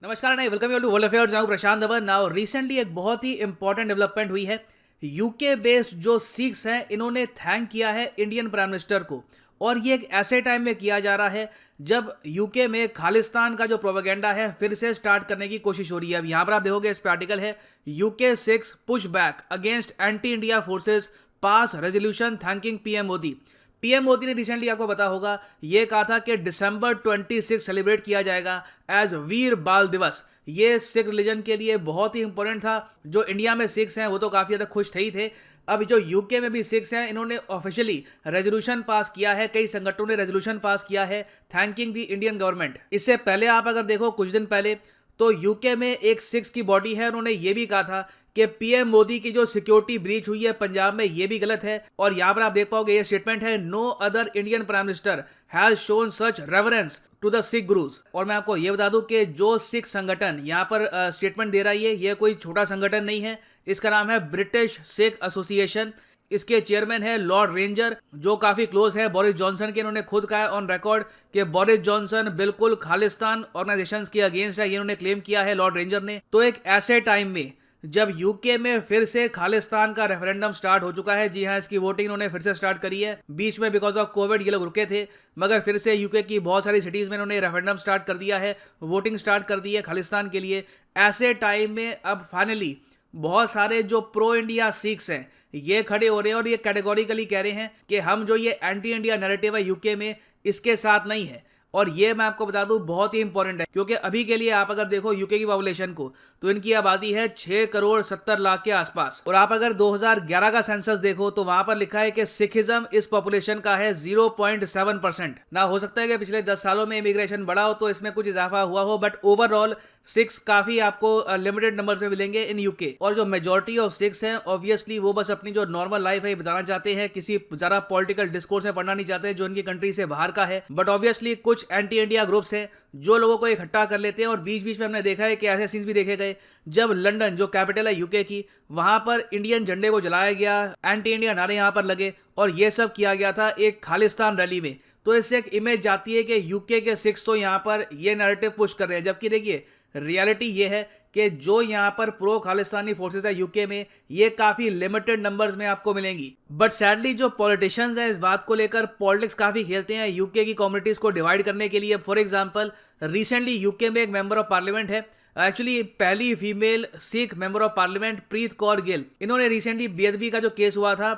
नमस्कार नहीं welcome you to world affairs. Now Prashant Dhawan. Now recently एक बहुत ही इंपॉर्टेंट डेवलपमेंट हुई है। यूके बेस्ड जो सिख्स हैं इन्होंने थैंक किया है इंडियन प्राइम मिनिस्टर को, और ये एक ऐसे टाइम में किया जा रहा है जब यूके में खालिस्तान का जो प्रोपेगेंडा है फिर से स्टार्ट करने की कोशिश हो रही है। अब यहाँ पर आप देखोगे इस पे आर्टिकल है UK six push back against anti India forces pass resolution thanking PM Modi. PM Modi ने रिसेंटली आपको पता होगा ये कहा था कि दिसंबर 26 सेलिब्रेट किया जाएगा एज वीर बाल दिवस। ये सिख रिलीजन के लिए बहुत ही इंपॉर्टेंट था। जो इंडिया में सिख्स हैं वो तो काफी ज्यादा खुश थे ही थे। अब जो यूके में भी सिख्स हैं इन्होंने ऑफिशियली रेजोल्यूशन पास किया है, कई संगठनों ने रेजोल्यूशन पास किया है थैंकिंग द इंडियन गवर्नमेंट। इससे पहले आप अगर देखो कुछ दिन पहले तो यूके में एक सिख्स की बॉडी है, उन्होंने ये भी कहा था कि पीएम मोदी की जो सिक्योरिटी ब्रीच हुई है पंजाब में ये भी गलत है। और यहां पर आप देख पाओगे ये स्टेटमेंट है, no other Indian prime minister has shown such reverence to the Sikh gurus. और मैं आपको ये बता दूं कि जो सिख संगठन यहां पर स्टेटमेंट दे रही है ये कोई छोटा संगठन नहीं है। इसका नाम है ब्रिटिश सिख एसोसिएशन। इसके चेयरमैन है लॉर्ड रेंजर जो काफी क्लोज है बोरिस जॉनसन के। इन्होंने खुद कहा है ऑन रिकॉर्ड कि बोरिस जॉनसन बिल्कुल खालिस्तान ऑर्गेनाइजेशंस के अगेंस्ट है, ये इन्होंने क्लेम किया है लॉर्ड रेंजर ने। तो एक ऐसे टाइम में जब यूके में फिर से खालिस्तान का रेफरेंडम स्टार्ट हो चुका है, जी हाँ इसकी वोटिंग इन्होंने फिर से स्टार्ट करी है। बीच में बिकॉज ऑफ कोविड ये लोग रुके थे, मगर फिर से यूके की बहुत सारी सिटीज में इन्होंने रेफरेंडम स्टार्ट कर दिया है, वोटिंग स्टार्ट कर दी है खालिस्तान के लिए। ऐसे टाइम में अब फाइनली बहुत सारे जो प्रो इंडिया सिख्स हैं ये खड़े हो रहे हैं और ये कैटेगोरिकली कह रहे हैं कि हम जो ये एंटी इंडिया नैरेटिव है यूके में इसके साथ नहीं है। और ये मैं आपको बता दूं बहुत ही इंपॉर्टेंट है, क्योंकि अभी के लिए आप अगर देखो यूके की पॉपुलेशन को तो इनकी आबादी है 6 करोड़ 70 लाख के आसपास। और आप अगर 2011 का सेंसस देखो तो वहां पर लिखा है कि सिखिज्म इस पॉपुलेशन का है 0.7%। ना हो सकता है कि पिछले 10 सालों में इमिग्रेशन बढ़ा हो तो इसमें कुछ इजाफा हुआ हो, बट ओवरऑल सिक्स काफी आपको लिमिटेड नंबर्स में मिलेंगे इन यूके। और जो मेजोरिटी ऑफ सिक्स हैं ऑब्वियसली वो बस अपनी जो नॉर्मल लाइफ है बताना चाहते हैं, किसी जरा पॉलिटिकल डिस्कोर्स में पढ़ना नहीं चाहते जो इनकी कंट्री से बाहर का है। बट ऑब्वियसली कुछ एंटी इंडिया ग्रुप्स हैं जो लोगों को इकट्ठा कर लेते हैं। और बीच बीच में हमने देखा है कि ऐसे सीन्स भी देखे गए जब लंदन जो कैपिटल है यूके की वहां पर इंडियन झंडे को जलाया गया, एंटी इंडिया नारे यहां पर लगे और ये सब किया गया था एक खालिस्तान रैली में। तो इससे एक इमेज जाती है कि यूके के सिक्स तो यहाँ पर ये नैरेटिव पुश कर रहे हैं, जबकि देखिए रियलिटी ये है कि जो यहाँ पर प्रो खालिस्तानी फोर्सेस है यूके में ये काफी लिमिटेड नंबर्स में आपको मिलेंगी। बट सैडली जो पॉलिटिशियंस हैं इस बात को लेकर पॉलिटिक्स काफी खेलते हैं यूके की कम्युनिटीज को डिवाइड करने के लिए। फॉर एग्जांपल रिसेंटली यूके में एक मेंबर ऑफ पार्लियामेंट है, एक्चुअली पहली female Sikh member of parliament Preet Kaur Gill. इन्होंने रिसेंटली बेदबी का जो केस हुआ था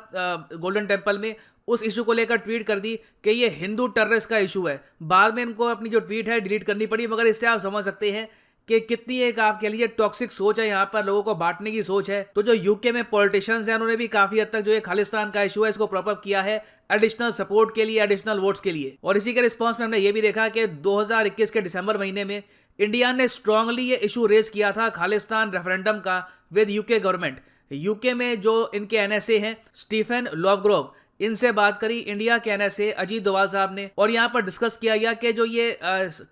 गोल्डन टेम्पल में उस इशू को लेकर ट्वीट कर दी कि ये हिंदू टेररिस्ट का इशू है। बाद में इनको अपनी जो ट्वीट है डिलीट करनी पड़ी, मगर इससे आप समझ सकते हैं कि कितनी एक आप कह लीजिए टॉक्सिक सोच है, यहाँ पर लोगों को बांटने की सोच है। तो जो यूके में पॉलिटिशियंस हैं उन्होंने भी काफी हद तक जो ये खालिस्तान का इशू है इसको प्रॉप अप किया है एडिशनल सपोर्ट के लिए, एडिशनल वोट्स के लिए। और इसी के रिस्पॉन्स में हमने ये भी देखा कि 2021 के दिसंबर महीने में इंडिया ने स्ट्रांगली ये इशू रेज किया था खालिस्तान रेफरेंडम का विद यूके गवर्नमेंट। यूके में जो इनके एनएसए हैं स्टीफन लॉवग्रोव, इनसे बात करी इंडिया के एनएसए अजीत डोभाल साहब ने, और यहाँ पर डिस्कस किया गया कि जो ये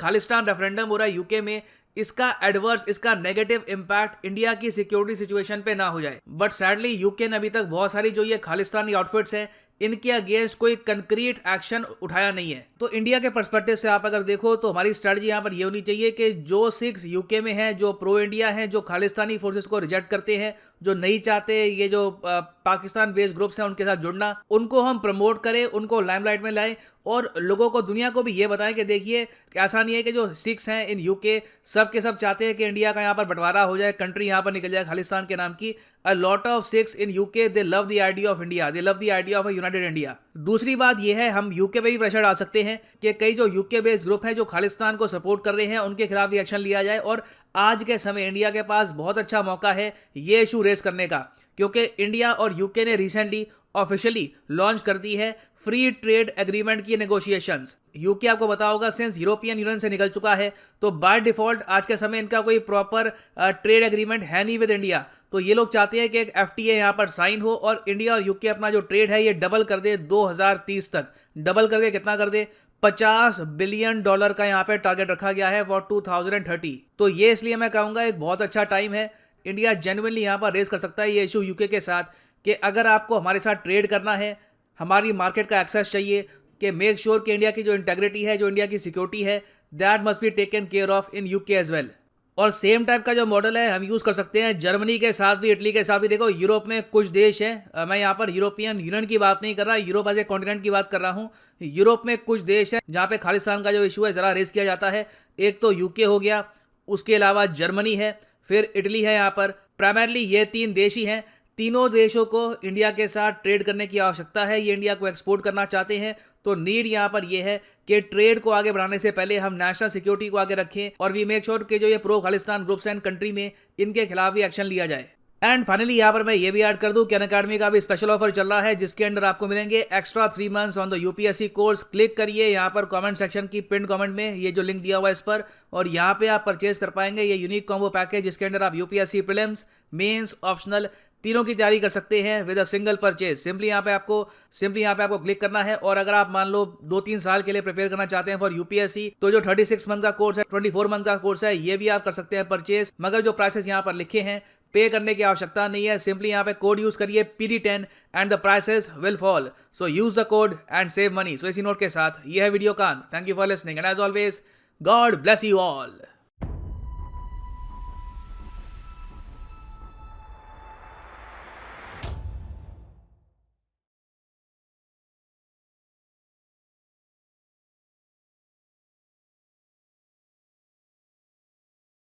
खालिस्तान रेफरेंडम हो रहा है यूके में इसका एडवर्स, इसका नेगेटिव इंपैक्ट इंडिया की सिक्योरिटी सिचुएशन पे ना हो जाए। बट सैडली यूके ने अभी तक बहुत सारी जो ये खालिस्तानी आउटफिट्स हैं इनके अगेंस्ट कोई कंक्रीट एक्शन उठाया नहीं है। तो इंडिया के पर्सपेक्टिव से आप अगर देखो तो हमारी स्ट्रेटजी यहाँ पर ये होनी चाहिए कि जो सिक्स यूके में हैं, जो प्रो इंडिया हैं, जो खालिस्तानी फोर्सेस को रिजेक्ट करते हैं, जो नहीं चाहते ये जो पाकिस्तान बेस्ड ग्रुप्स हैं उनके साथ जुड़ना, उनको हम प्रमोट करें, उनको लाइमलाइट में लाएं और लोगों को, दुनिया को भी ये बताएं कि देखिए ऐसा नहीं है कि जो सिक्स हैं इन यूके सब के सब चाहते हैं कि इंडिया का यहाँ पर बंटवारा हो जाए, कंट्री यहाँ पर निकल जाए खालिस्तान के नाम की। A lot of Sikhs in UK they love the idea of India, they love the idea of a united India। दूसरी बात यह है हम यूके पे भी प्रेशर डाल सकते हैं कि कई जो यूके बेस्ड ग्रुप हैं जो खालिस्तान को सपोर्ट कर रहे हैं उनके खिलाफ भी एक्शन लिया जाए। और आज के समय इंडिया के पास बहुत अच्छा मौका है ये इशू रेस करने का, क्योंकि इंडिया और यूके ने रिसेंटली ऑफिशियली लॉन्च कर दी है फ्री ट्रेड एग्रीमेंट की नेगोशिएशंस। यूके आपको पता होगा सिंस यूरोपियन यूनियन से निकल चुका है, तो बाय डिफॉल्ट आज के समय इनका कोई प्रॉपर ट्रेड एग्रीमेंट है नहीं विद इंडिया। तो ये लोग चाहते हैं कि एक एफटीए यहाँ पर साइन हो और इंडिया और यूके अपना जो ट्रेड है ये डबल कर दे 2030 तक। डबल करके कितना कर दे, $50 बिलियन का यहाँ पे टारगेट रखा गया है फॉर 2030। तो ये इसलिए मैं कहूँगा एक बहुत अच्छा टाइम है, इंडिया जेन्युइनली यहाँ पर रेस कर सकता है ये इशू यूके के साथ कि अगर आपको हमारे साथ ट्रेड करना है, हमारी मार्केट का एक्सेस चाहिए, कि मेक श्योर कि इंडिया की जो इंटेग्रिटी है, जो इंडिया की सिक्योरिटी है, that must be taken care of in UK as well. और सेम टाइप का जो मॉडल है हम यूज़ कर सकते हैं जर्मनी के साथ भी, इटली के साथ भी। देखो यूरोप में कुछ देश हैं, मैं यहाँ पर यूरोपियन यूनियन की बात नहीं कर रहा, यूरोप एज ए कॉन्टिनेंट की बात कर रहा हूँ। यूरोप में कुछ देश हैं जहाँ पे खालिस्तान का जो इशू है ज़रा रेस किया जाता है। एक तो यूके हो गया, उसके अलावा जर्मनी है, फिर इटली है। यहाँ पर प्राइमरली ये 3 देश ही हैं। तीनों देशों को इंडिया के साथ ट्रेड करने की आवश्यकता है, ये इंडिया को एक्सपोर्ट करना चाहते हैं। तो नीड यहाँ पर ये है कि ट्रेड को आगे बढ़ाने से पहले हम नेशनल सिक्योरिटी को आगे रखें और वी मेक श्योर कि जो ये pro Khalistan groups and country में इनके खिलाफ भी एक्शन लिया जाए। एंड फाइनली यहाँ पर मैं ये भी ऐड कर दूं कि अनअकैडमी का भी स्पेशल ऑफर चल रहा है जिसके अंदर आपको मिलेंगे extra 3 months on the UPSC course. Click करिए यहाँ पर कमेंट सेक्शन की पिन कमेंट में, ये जो लिंक दिया हुआ है इस पर, और यहाँ पे आप परचेज कर पाएंगे ये यूनिक कॉम्बो पैकेज जिसके अंदर आप यूपीएससी प्रीलिम्स, मेंस, ऑप्शनल तीनों की तैयारी कर सकते हैं with a single purchase. Simply यहाँ पे आपको क्लिक करना है। और अगर आप मान लो 2-3 साल के लिए प्रिपेयर करना चाहते हैं फॉर यूपीएससी, तो जो 36 मंथ का कोर्स है, 24 मंथ का कोर्स है, ये भी आप कर सकते हैं परचेज। मगर जो प्राइसेस यहाँ पर लिखे हैं पे करने की आवश्यकता नहीं है। सिंपली यहाँ पे कोड यूज करिए PD10 and the prices will fall. So use the code and save money. So इसी नोट के साथ ये है वीडियो कांत। Thank you for listening and as always God bless you all.